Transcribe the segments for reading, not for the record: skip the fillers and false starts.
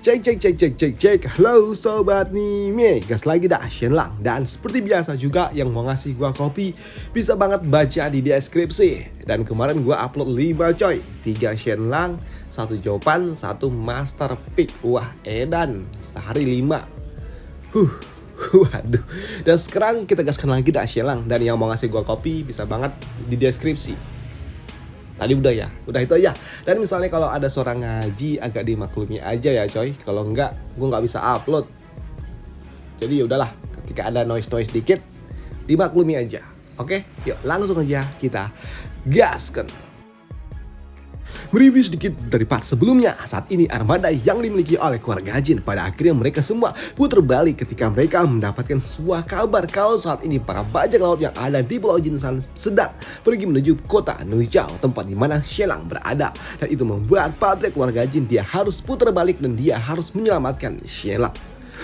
Cek cek cek cek cek cek. Halo sobat Nime, gas lagi dah Shenlang. Dan seperti biasa juga yang mau ngasih gua kopi bisa banget baca di deskripsi. Dan kemarin gua upload 5 coy, 3 Shenlang, 1 jawaban, 1 master pick. Wah edan, sehari 5. Waduh. Dan sekarang kita gaskan lagi dah Shenlang. Dan yang mau ngasih gua kopi bisa banget di deskripsi. Tadi udah ya, udah itu aja. Dan misalnya kalau ada suara ngaji agak dimaklumi aja ya coy. Kalau enggak, gue nggak bisa upload. Jadi yaudahlah, ketika ada noise dikit, dimaklumi aja. Oke, yuk langsung aja kita gaskan. Mereview sedikit dari part sebelumnya. Saat ini armada yang dimiliki oleh keluarga Jin pada akhirnya mereka semua putar balik ketika mereka mendapatkan sebuah kabar kalau saat ini para bajak laut yang ada di Pulau Jinsan sedang pergi menuju kota Nuzhou, tempat di mana Shenlang berada. Dan itu membuat padre keluarga Jin dia harus putar balik dan dia harus menyelamatkan Shenlang.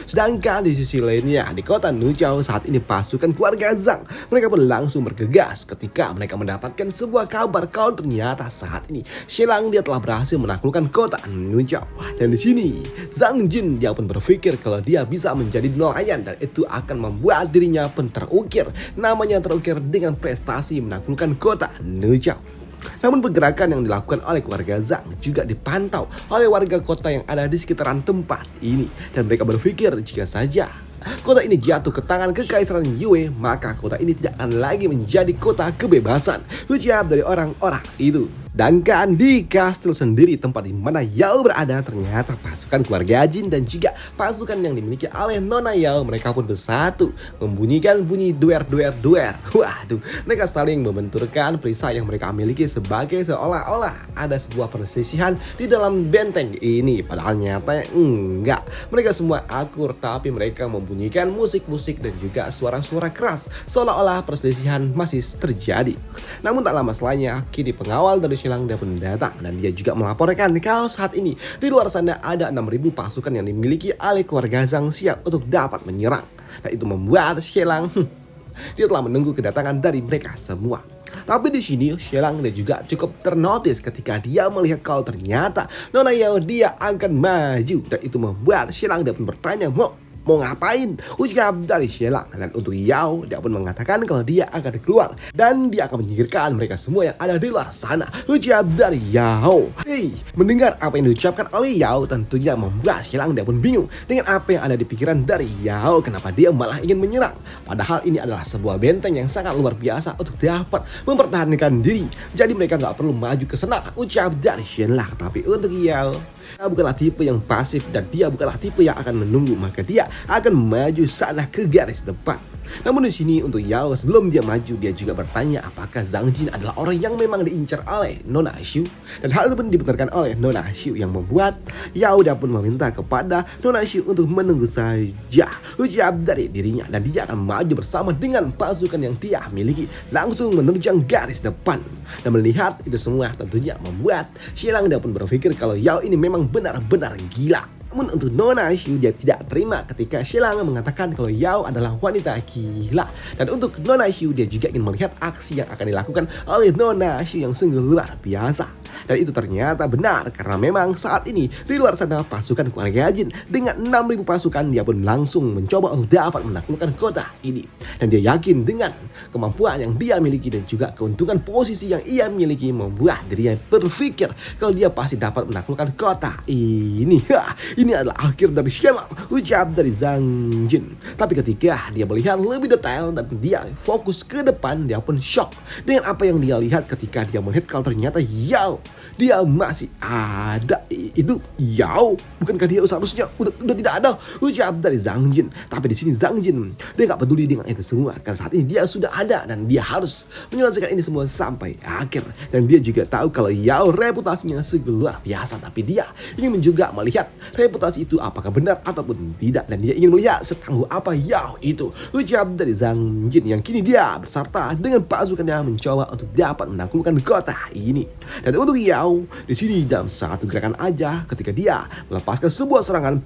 Sedangkan di sisi lainnya di kota Nuzhou saat ini pasukan keluarga Zhang mereka pun langsung bergegas ketika mereka mendapatkan sebuah kabar kalau ternyata saat ini Shenlang dia telah berhasil menaklukkan kota Nuzhou. Dan di sini Zhang Jin dia pun berpikir kalau dia bisa menjadi nelayan dan itu akan membuat dirinya pun terukir, namanya terukir dengan prestasi menaklukkan kota Nuzhou. Namun pergerakan yang dilakukan oleh keluarga Zhang juga dipantau oleh warga kota yang ada di sekitaran tempat ini. Dan mereka berpikir jika saja kota ini jatuh ke tangan kekaisaran Yue, maka kota ini tidak akan lagi menjadi kota kebebasan, ucap dari orang-orang itu. Sedangkan di kastil sendiri tempat di mana Yao berada ternyata pasukan keluarga Jin dan juga pasukan yang dimiliki oleh Nona Yao mereka pun bersatu membunyikan bunyi duer. Waduh, mereka saling membenturkan perisai yang mereka miliki sebagai seolah-olah ada sebuah perselisihan di dalam benteng ini. Padahal nyatanya enggak. Mereka semua akur tapi mereka membunyikan musik-musik dan juga suara-suara keras seolah-olah perselisihan masih terjadi. Namun tak lama setelahnya kini pengawal dari Shenlang dia pun datang dan dia juga melaporkan kalau saat ini di luar sana ada 6.000 pasukan yang dimiliki oleh keluarga Zhang siap untuk dapat menyerang. Dan itu membuat Shenlang dia telah menunggu kedatangan dari mereka semua. Tapi di sini Shenlang dia juga cukup ternotis ketika dia melihat kalau ternyata Nona Yao dia akan maju dan itu membuat Shenlang dia pun bertanya mau ngapain? Ucap dari Shenlang. Dan untuk Yao dia pun mengatakan kalau dia akan keluar dan dia akan menyingkirkan mereka semua yang ada di luar sana, ucap dari Yao. Mendengar apa yang diucapkan oleh Yao tentunya membuat Shenlang dia pun bingung dengan apa yang ada di pikiran dari Yao. Kenapa dia malah ingin menyerang? Padahal ini adalah sebuah benteng yang sangat luar biasa untuk dapat mempertahankan diri. Jadi mereka nggak perlu maju ke sana, ucap dari Shenlang. Tapi untuk Yao, dia bukanlah tipe yang pasif dan dia bukanlah tipe yang akan menunggu, maka dia akan maju sana ke garis depan. Namun di sini untuk Yao sebelum dia maju dia juga bertanya apakah Zhang Jin adalah orang yang memang diincar oleh Nona Xiu. Dan hal itu pun dibenarkan oleh Nona Xiu yang membuat Yao dia pun meminta kepada Nona Xiu untuk menunggu saja, ucap dari dirinya. Dan dia akan maju bersama dengan pasukan yang dia miliki langsung menerjang garis depan. Dan melihat itu semua tentunya membuat Shenlang dia pun berpikir kalau Yao ini memang benar-benar gila. Namun untuk Nona Xiu dia tidak terima ketika Shenlang mengatakan kalau Yao adalah wanita gila. Dan untuk Nona Xiu dia juga ingin melihat aksi yang akan dilakukan oleh Nona Xiu yang sungguh luar biasa. Dan itu ternyata benar karena memang saat ini di luar sana pasukan keluarga Jin dengan 6.000 pasukan dia pun langsung mencoba untuk dapat menaklukkan kota ini. Dan dia yakin dengan kemampuan yang dia miliki dan juga keuntungan posisi yang ia miliki membuat dirinya berpikir kalau dia pasti dapat menaklukkan kota ini. Ini adalah akhir dari Shenlang, ucap dari Zhang Jin. Tapi ketika dia melihat lebih detail dan dia fokus ke depan, dia pun shock dengan apa yang dia lihat ketika dia melihat kalau ternyata Yao dia masih ada. Itu Yao, bukankah dia seharusnya udah tidak ada, ucap dari Zhang Jin. Tapi di sini Zhang Jin dia nggak peduli dengan itu semua karena saat ini dia sudah ada dan dia harus menyelesaikan ini semua sampai akhir. Dan dia juga tahu kalau Yao reputasinya sungguh luar biasa, tapi dia ingin juga melihat reputasi itu apakah benar ataupun tidak. Dan dia ingin melihat setangguh apa Yao itu, ucap dari Zhang Jin yang kini dia berserta dengan pasukannya mencoba untuk dapat menaklukkan kota ini. Dan untuk Yao di sini dalam satu gerakan aja ketika dia melepaskan sebuah serangan,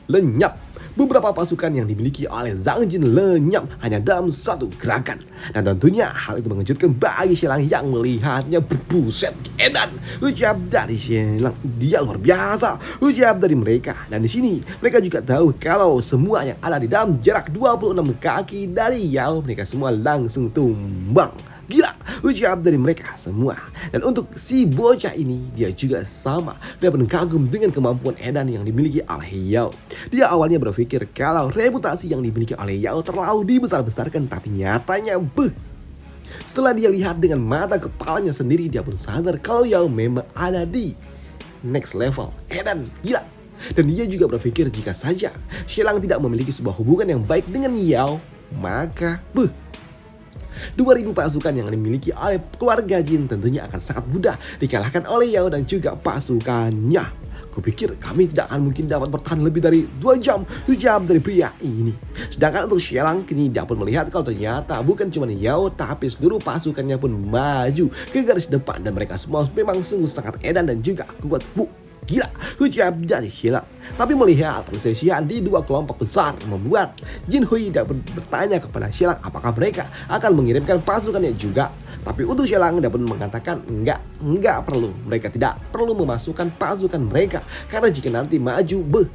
lenyap Beberapa pasukan yang dimiliki oleh Zhang Jin lenyap hanya dalam satu gerakan. Dan tentunya hal itu mengejutkan bagi Xie yang melihatnya. Buset, edan. Ucap dari Xie, dia luar biasa. Ucap dari mereka. Dan di sini mereka juga tahu kalau semua yang ada di dalam jarak 26 kaki dari Yao, mereka semua langsung tumbang. Gila, ucap dari mereka semua. Dan untuk si bocah ini, dia juga sama. Dia pun kagum dengan kemampuan edan yang dimiliki oleh Yao. Dia awalnya berpikir kalau reputasi yang dimiliki oleh Yao terlalu dibesar-besarkan, tapi nyatanya setelah dia lihat dengan mata kepalanya sendiri, dia pun sadar kalau Yao memang ada di next level edan. Gila. Dan dia juga berpikir jika saja Xie tidak memiliki sebuah hubungan yang baik dengan Yao, maka 2000 pasukan yang dimiliki oleh keluarga Jin tentunya akan sangat mudah dikalahkan oleh Yao dan juga pasukannya. Kupikir kami tidak akan mungkin dapat bertahan lebih dari 2 jam, ucap dari pria ini. Sedangkan untuk Xie kini dapat melihat kalau ternyata bukan cuma Yao, tapi seluruh pasukannya pun maju ke garis depan dan mereka semua memang sungguh sangat edan dan juga kuat. Gila, ucap dari Xie. Tapi melihat perselisihan di dua kelompok besar membuat Jin Hui dapat bertanya kepada Xie apakah mereka akan mengirimkan pasukannya juga. Tapi untuk Xie dapat mengatakan enggak perlu. Mereka tidak perlu memasukkan pasukan mereka karena jika nanti maju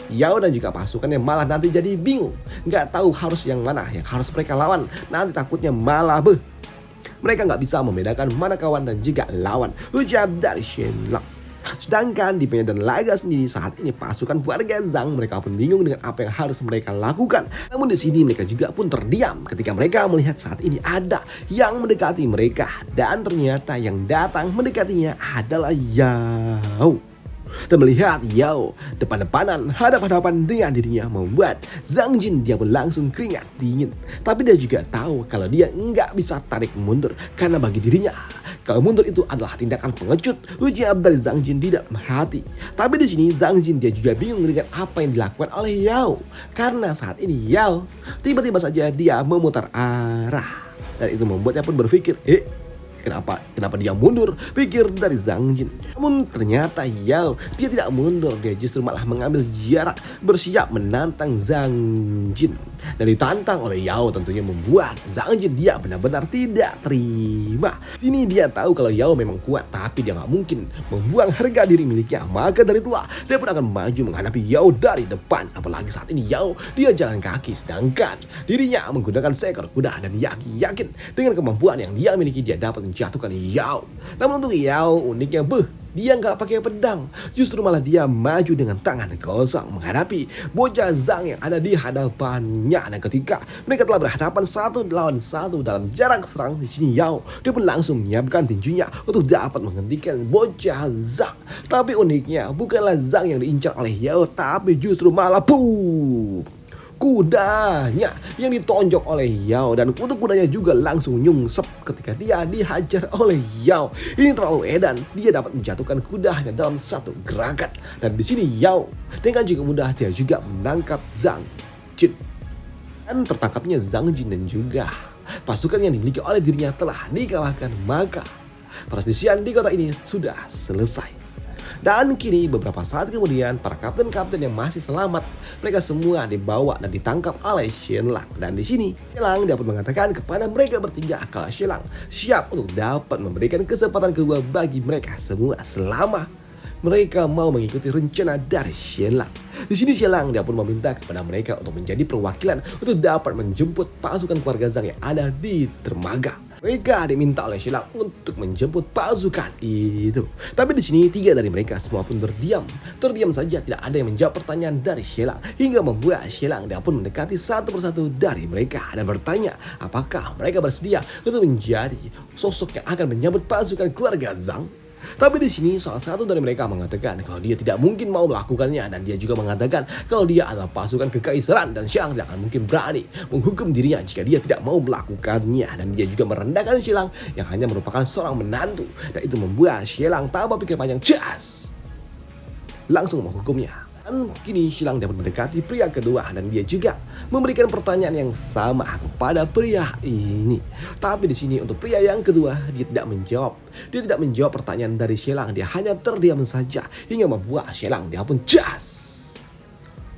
Yao dan juga pasukannya malah nanti jadi bingung. Nggak tahu harus yang mana yang harus mereka lawan. Nanti takutnya malah mereka nggak bisa membedakan mana kawan dan juga lawan, ucap dari Xie. Sedangkan di medan laga sendiri saat ini pasukan keluarga Zhang mereka pun bingung dengan apa yang harus mereka lakukan. Namun di sini mereka juga pun terdiam ketika mereka melihat saat ini ada yang mendekati mereka dan ternyata yang datang mendekatinya adalah Yao. Dan melihat Yao depan-depanan hadap-hadapan dengan dirinya membuat Zhang Jin dia pun langsung keringat dingin. Tapi dia juga tahu kalau dia nggak bisa tarik mundur karena bagi dirinya kalau mundur itu adalah tindakan pengecut, ucap dari Zhang Jin di dalam hati. Tapi di sini Zhang Jin dia juga bingung dengan apa yang dilakukan oleh Yao karena saat ini Yao tiba-tiba saja dia memutar arah dan itu membuatnya pun berpikir, Kenapa dia mundur? Pikir dari Zhang Jin. Namun ternyata Yao dia tidak mundur, dia justru malah mengambil jarak bersiap menantang Zhang Jin. Dan ditantang oleh Yao tentunya membuat Zhang Jin dia benar-benar tidak terima. Sini dia tahu kalau Yao memang kuat, tapi dia nggak mungkin membuang harga diri miliknya. Maka dari itulah dia pun akan maju menghadapi Yao dari depan. Apalagi saat ini Yao dia jalan kaki, sedangkan dirinya menggunakan seekor kuda dan yakin dengan kemampuan yang dia miliki dia dapat menjatuhkan Yao. Namun untuk Yao uniknya dia nggak pakai pedang, justru malah dia maju dengan tangan kosong menghadapi bocah Zhang yang ada di hadapannya. Dan ketika mereka telah berhadapan 1 lawan 1 dalam jarak serang, di sini Yao dia pun langsung menyiapkan tinjunya untuk dapat menghentikan bocah Zhang. Tapi uniknya bukanlah Zhang yang diincar oleh Yao, tapi justru malah kudanya yang ditonjok oleh Yao. Dan untuk kudanya juga langsung nyungsep ketika dia dihajar oleh Yao. Ini terlalu edan, dia dapat menjatuhkan kudanya dalam satu gerakan. Dan di sini Yao dengan juga mudah dia juga menangkap Zhang Jin. Dan tertangkapnya Zhang Jin dan juga pasukan yang dimiliki oleh dirinya telah dikalahkan. Maka perselisihan di kota ini sudah selesai. Dan kini beberapa saat kemudian para kapten-kapten yang masih selamat mereka semua dibawa dan ditangkap oleh Xie Lang. Dan di sini Xie Lang dapat mengatakan kepada mereka bertiga kalau Xie Lang siap untuk dapat memberikan kesempatan kedua bagi mereka semua selama mereka mau mengikuti rencana dari Xie Lang. Di sini Xie Lang dia pun meminta kepada mereka untuk menjadi perwakilan untuk dapat menjemput pasukan keluarga Zhang yang ada di dermaga. Mereka diminta oleh Xie Lang untuk menjemput pasukan itu. Tapi di sini 3 dari mereka semua pun terdiam saja, tidak ada yang menjawab pertanyaan dari Xie Lang hingga membuat Xie Lang dia pun mendekati satu persatu dari mereka dan bertanya apakah mereka bersedia untuk menjadi sosok yang akan menyambut pasukan keluarga Zhang. Tapi di sini salah satu dari mereka mengatakan kalau dia tidak mungkin mau melakukannya dan dia juga mengatakan kalau dia adalah pasukan kekaisaran dan Xie Lang tidak akan mungkin berani menghukum dirinya jika dia tidak mau melakukannya. Dan dia juga merendahkan Xie Lang yang hanya merupakan seorang menantu dan itu membuat Xie Lang tanpa pikir panjang langsung menghukumnya. Dan kini Xie Lang dapat mendekati pria kedua dan dia juga memberikan pertanyaan yang sama kepada pria ini. Tapi di sini untuk pria yang kedua dia tidak menjawab. Dia tidak menjawab pertanyaan dari Xie Lang, dia hanya terdiam saja hingga membuat Xie Lang dia pun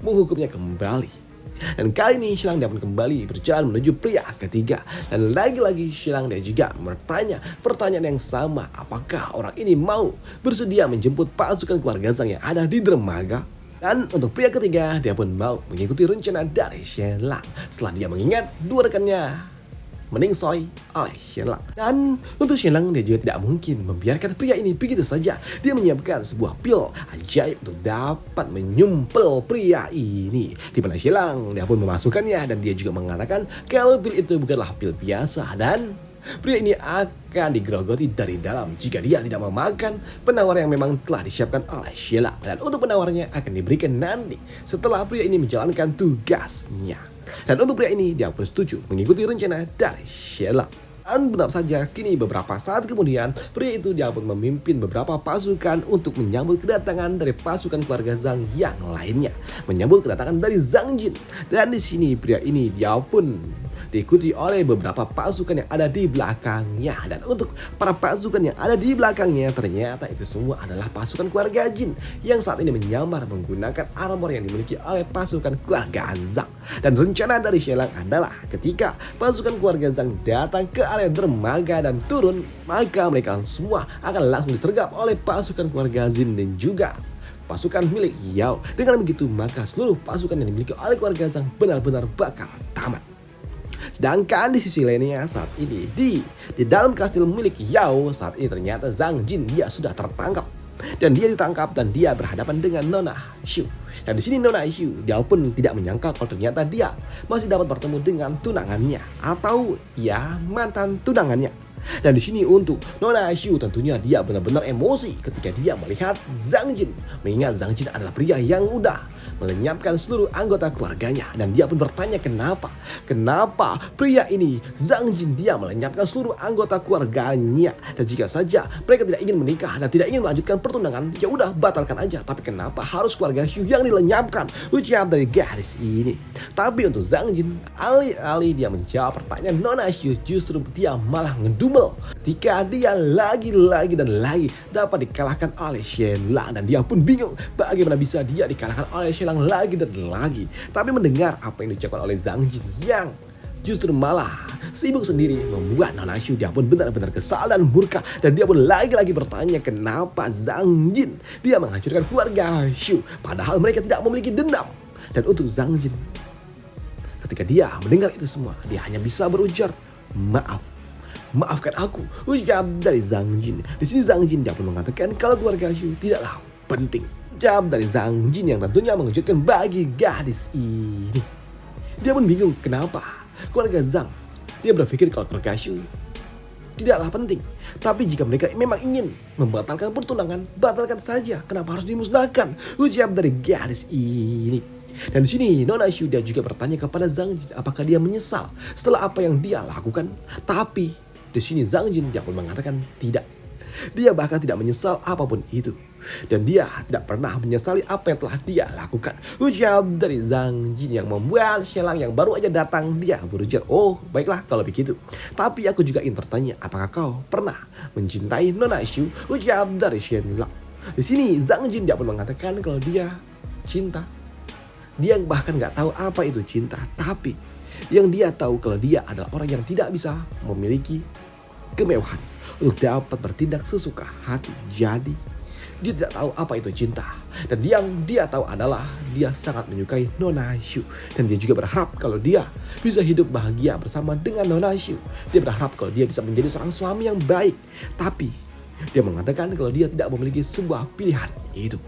menghukumnya kembali. Dan kali ini Xilang dia pun kembali berjalan menuju pria ketiga. Dan lagi-lagi Xilang dia juga bertanya pertanyaan yang sama. Apakah orang ini mau bersedia menjemput pasukan keluarga Zhang yang ada di dermaga? Dan untuk pria ketiga dia pun mau mengikuti rencana dari Xilang setelah dia mengingat dua rekannya meningsoi oleh Xilang. Dan untuk Xilang dia juga tidak mungkin membiarkan pria ini begitu saja. Dia menyiapkan sebuah pil ajaib untuk dapat menyumpel pria ini. Di mana Xilang dia pun memasukkannya dan dia juga mengatakan kalau pil itu bukanlah pil biasa dan pria ini akan digerogoti dari dalam jika dia tidak memakan penawar yang memang telah disiapkan oleh Xilang. Dan untuk penawarnya akan diberikan nanti setelah pria ini menjalankan tugasnya. Dan untuk pria ini dia pun setuju mengikuti rencana dari Xilang. Dan benar saja kini beberapa saat kemudian pria itu dia pun memimpin beberapa pasukan untuk menyambut kedatangan dari pasukan keluarga Zhang yang lainnya, menyambut kedatangan dari Zhang Jin. Dan di sini pria ini dia pun diikuti oleh beberapa pasukan yang ada di belakangnya. Dan untuk para pasukan yang ada di belakangnya ternyata itu semua adalah pasukan keluarga Jin yang saat ini menyamar menggunakan armor yang dimiliki oleh pasukan keluarga Zhang. Dan rencana dari Xilang adalah ketika pasukan keluarga Zhang datang ke area dermaga dan turun, maka mereka semua akan langsung disergap oleh pasukan keluarga Jin dan juga pasukan milik Yao. Dengan begitu maka seluruh pasukan yang dimiliki oleh keluarga Zhang benar-benar bakal tamat. Sedangkan di sisi lainnya saat ini di dalam kastil milik Yao saat ini ternyata Zhang Jin dia sudah tertangkap. Dan dia ditangkap dan dia berhadapan dengan Nona Xiu. Dan di sini Nona Xiu dia pun tidak menyangka kalau ternyata dia masih dapat bertemu dengan tunangannya atau ya mantan tunangannya. Dan di sini untuk Nona Xiu tentunya dia benar-benar emosi ketika dia melihat Zhang Jin. Mengingat Zhang Jin adalah pria yang udah melenyapkan seluruh anggota keluarganya. Dan dia pun bertanya kenapa pria ini Zhang Jin dia melenyapkan seluruh anggota keluarganya. Dan jika saja mereka tidak ingin menikah dan tidak ingin melanjutkan pertunangan, ya udah batalkan aja. Tapi kenapa harus keluarga Xiu yang dilenyapkan? Ucap dari gadis ini. Tapi untuk Zhang Jin, alih-alih dia menjawab pertanyaan Nona Xiu, justru dia malah ngedumel ketika dia lagi dan lagi dapat dikalahkan oleh Xilang. Dan dia pun bingung bagaimana bisa dia dikalahkan oleh Xilang lagi dan lagi. Tapi mendengar apa yang diucapkan oleh Zhang Jin yang justru malah sibuk sendiri membuat Nona Xiu dia pun benar-benar kesal dan murka. Dan dia pun lagi-lagi bertanya kenapa Zhang Jin dia menghancurkan keluarga Xiu padahal mereka tidak memiliki dendam. Dan untuk Zhang Jin ketika dia mendengar itu semua dia hanya bisa berujar maafkan aku, ucap dari Zhang Jin. Di sini Zhang Jin dia pun mengatakan kalau keluarga Xiu tidaklah penting. Ucap dari Zhang Jin yang tentunya mengejutkan bagi gadis ini. Dia pun bingung kenapa keluarga Zhang dia berpikir kalau keluarga Xiu tidaklah penting. Tapi jika mereka memang ingin membatalkan pertunangan, batalkan saja. Kenapa harus dimusnahkan? Ucap dari gadis ini. Dan di sini Nona Xiu dia juga bertanya kepada Zhang Jin apakah dia menyesal setelah apa yang dia lakukan. Tapi di sini Zhang Jin dia pun mengatakan tidak. Dia bahkan tidak menyesal apapun itu. Dan dia tidak pernah menyesali apa yang telah dia lakukan. Ucap dari Zhang Jin yang membuat Xilang yang baru aja datang dia berujar, oh baiklah kalau begitu. Tapi aku juga ingin bertanya apakah kau pernah mencintai Nona Xiu? Ucap dari Xilang. Di sini Zhang Jin dia pun mengatakan kalau dia cinta. Dia bahkan nggak tahu apa itu cinta. Tapi yang dia tahu kalau dia adalah orang yang tidak bisa memiliki kemewahan untuk dapat bertindak sesuka hati. Jadi dia tidak tahu apa itu cinta. Dan yang dia tahu adalah dia sangat menyukai Nona Xiu. Dan dia juga berharap kalau dia bisa hidup bahagia bersama dengan Nona Xiu. Dia berharap kalau dia bisa menjadi seorang suami yang baik. Tapi dia mengatakan kalau dia tidak memiliki sebuah pilihan hidup.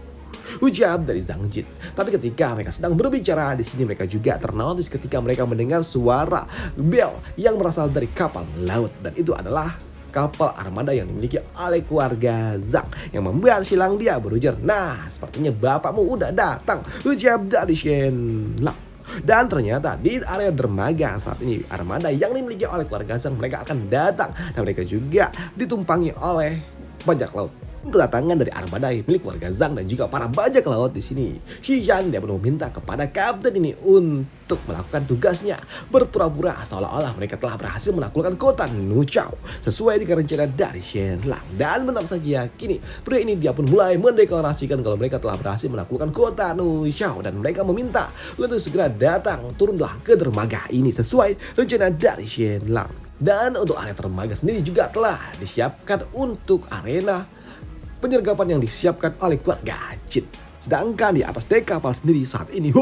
Ucap dari Zhang Jin. Tapi ketika mereka sedang berbicara di sini mereka juga ternotis ketika mereka mendengar suara bel yang berasal dari kapal laut. Dan itu adalah kapal armada yang dimiliki oleh keluarga Zhang yang membuat Xilang dia berujar, nah sepertinya bapakmu udah datang. Ucap dari Xilang. Dan ternyata di area dermaga saat ini armada yang dimiliki oleh keluarga Zhang mereka akan datang dan mereka juga ditumpangi oleh bajak laut Kedatangan dari armada milik keluarga Zhang dan juga para bajak laut di sini, Shi Yan dia pun meminta kepada kapten ini untuk melakukan tugasnya, berpura-pura seolah-olah mereka telah berhasil menaklukkan kota Nuchao sesuai dengan rencana dari Shen Lang. Dan benar saja, kini pria ini dia pun mulai mendeklarasikan kalau mereka telah berhasil menaklukkan kota Nuchao dan mereka meminta untuk segera datang turunlah ke dermaga ini sesuai rencana dari Shen Lang. Dan untuk area dermaga sendiri juga telah disiapkan untuk arena penyergapan yang disiapkan oleh keluarga Jin. Sedangkan di atas dek kapal sendiri saat ini,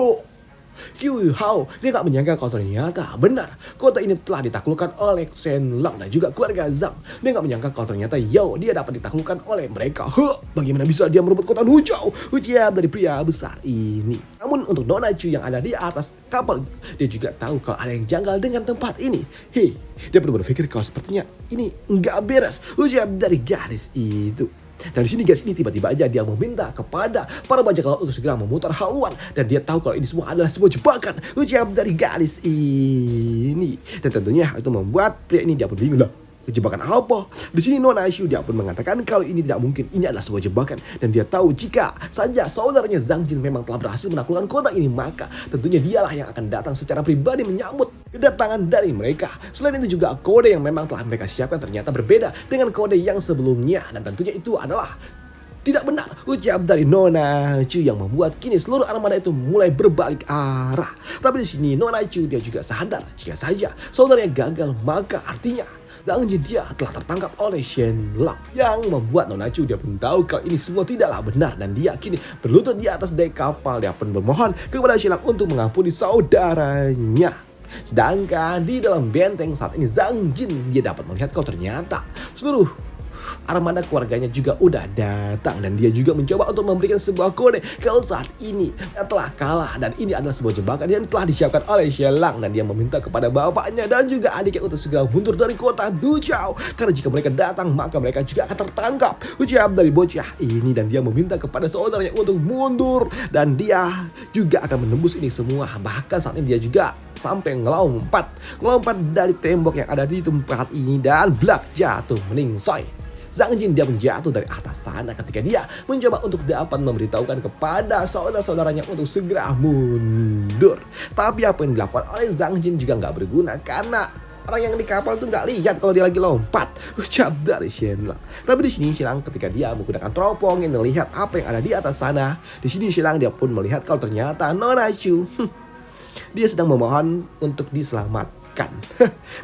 Qiu Hao dia gak menyangka kalau ternyata benar kota ini telah ditaklukkan oleh Shen Lang dan juga keluarga Zhang. Dia gak menyangka kalau ternyata dia dapat ditaklukkan oleh mereka. Bagaimana bisa dia merebut kota Nuchao? Ujian dari pria besar ini. Namun untuk Nona Chu yang ada di atas kapal, dia juga tahu kalau ada yang janggal dengan tempat ini. Dia perlu berpikir kalau sepertinya ini nggak beres. Ujian dari gadis itu. Dan di sini guys, ini tiba-tiba aja dia meminta kepada para bajak laut untuk segera memutar haluan, dan dia tahu kalau ini semua adalah sebuah jebakan ucap dari gadis ini. Dan tentunya itu membuat pria ini dia pun bingung lah. Jebakan apa? Di sini Nona Shu dia pun mengatakan kalau ini tidak mungkin, ini adalah sebuah jebakan, dan dia tahu jika saja saudaranya Zhang Jin memang telah berhasil menaklukkan kota ini, maka tentunya dialah yang akan datang secara pribadi menyambut kedatangan dari mereka. Selain itu juga kode yang memang telah mereka siapkan ternyata berbeda dengan kode yang sebelumnya, dan tentunya itu adalah tidak benar ucap dari Nona Chu yang membuat kini seluruh armada itu mulai berbalik arah. Tapi di sini Nona Chu dia juga sadar jika saja saudaranya gagal, maka artinya Zhang Jin dia telah tertangkap oleh Shen Lang, yang membuat Nona Chu dia pun tahu kalau ini semua tidaklah benar, dan dia kini berlutut di atas dek kapal. Dia pun bermohon kepada Shen Lang untuk mengampuni saudaranya. Sedangkan di dalam benteng saat ini Zhang Jin dia dapat melihat kalau ternyata seluruh armada keluarganya juga udah datang, dan dia juga mencoba untuk memberikan sebuah kode kalau saat ini dia telah kalah dan ini adalah sebuah jebakan yang telah disiapkan oleh Shen Lang, dan dia meminta kepada bapaknya dan juga adiknya untuk segera mundur dari kota Nuchao karena jika mereka datang maka mereka juga akan tertangkap ucap dari bocah ini. Dan dia meminta kepada saudaranya untuk mundur, dan dia juga akan menembus ini semua. Bahkan saat ini dia juga sampai ngelompat dari tembok yang ada di tempat ini, dan blak jatuh meningsoi. Zhang Jin dia menjatuh dari atas sana ketika dia mencoba untuk dapat memberitahukan kepada saudara-saudaranya untuk segera mundur. Tapi apa yang dilakukan oleh Zhang Jin juga nggak berguna karena orang yang di kapal itu nggak lihat kalau dia lagi lompat. Ucap dari Shen Lang. Tapi di sini Shen Lang ketika dia menggunakan teropong yang melihat apa yang ada di atas sana, di sini Shen Lang dia pun melihat kalau ternyata Nona Chu dia sedang memohon untuk diselamatkan.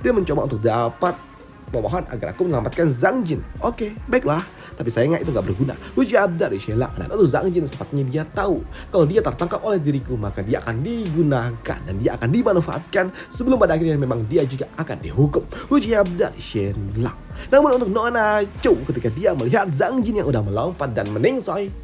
Dia mencoba untuk dapat memohon agar aku menyelamatkan Zhang Jin. Oke, baiklah. Tapi sayangnya itu gak berguna. Ucap dari Shen Lang. Dan lalu Zhang Jin sepertinya dia tahu kalau dia tertangkap oleh diriku, maka dia akan digunakan dan dia akan dimanfaatkan sebelum pada akhirnya memang dia juga akan dihukum. Ucap dari Shen Lang. Namun untuk Nona Chu ketika dia melihat Zhang Jin yang udah melompat dan meningsoi,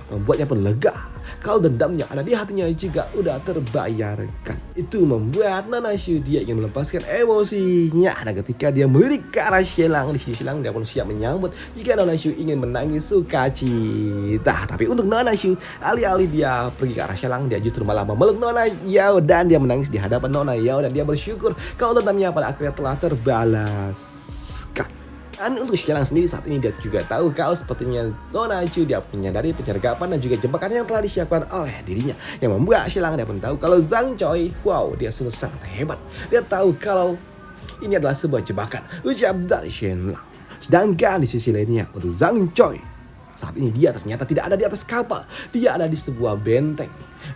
membuatnya pun lega kalau dendamnya ada di hatinya juga udah terbayarkan. Itu membuat Nona Shu dia ingin melepaskan emosinya. Nah ketika dia melirik ke arah Shen Lang, di sini Shen Lang dia pun siap menyambut jika Nona Shu ingin menangis sukacita. Tapi untuk Nona Shu, alih-alih dia pergi ke arah Shen Lang, dia justru malah memeluk Nona Yao dan dia menangis di hadapan Nona Yao, dan dia bersyukur kalau dendamnya pada akhirnya telah terbalas. Dan untuk Shen Lang sendiri saat ini dia juga tahu kalau sepertinya Nona Chu dia menyadari penyergapan dan juga jebakan yang telah disiapkan oleh dirinya, yang membuat Shen Lang dia pun tahu kalau Zhang Choi, wow, dia sungguh sangat hebat. Dia tahu kalau ini adalah sebuah jebakan ucap dari Shen Lang. Sedangkan di sisi lainnya untuk Zhang Choi, saat ini dia ternyata tidak ada di atas kapal, dia ada di sebuah benteng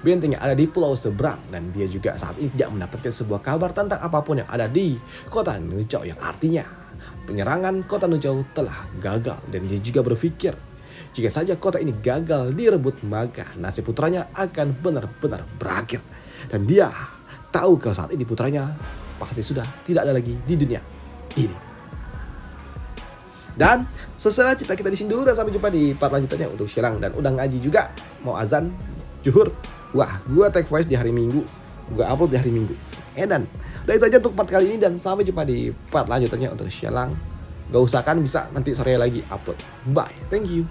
yang ada di pulau seberang, dan dia juga saat ini tidak mendapatkan sebuah kabar tentang apapun yang ada di kota Nuchao, yang artinya penyerangan kota Nuchao telah gagal. Dan dia juga berpikir jika saja kota ini gagal direbut, maka nasib putranya akan benar-benar berakhir. Dan dia tahu kalau saat ini putranya pasti sudah tidak ada lagi di dunia ini. Dan selesai cerita kita di sini dulu, dan sampai jumpa di part lanjutannya untuk Shen Lang. Dan udah ngaji juga, mau azan zuhur. Wah, gua take voice di hari Minggu, gua upload di hari Minggu. Dan udah itu aja untuk part kali ini, dan sampai jumpa di part lanjutannya untuk Shen Lang. Gak usah kan, bisa nanti sore lagi upload. Bye, thank you.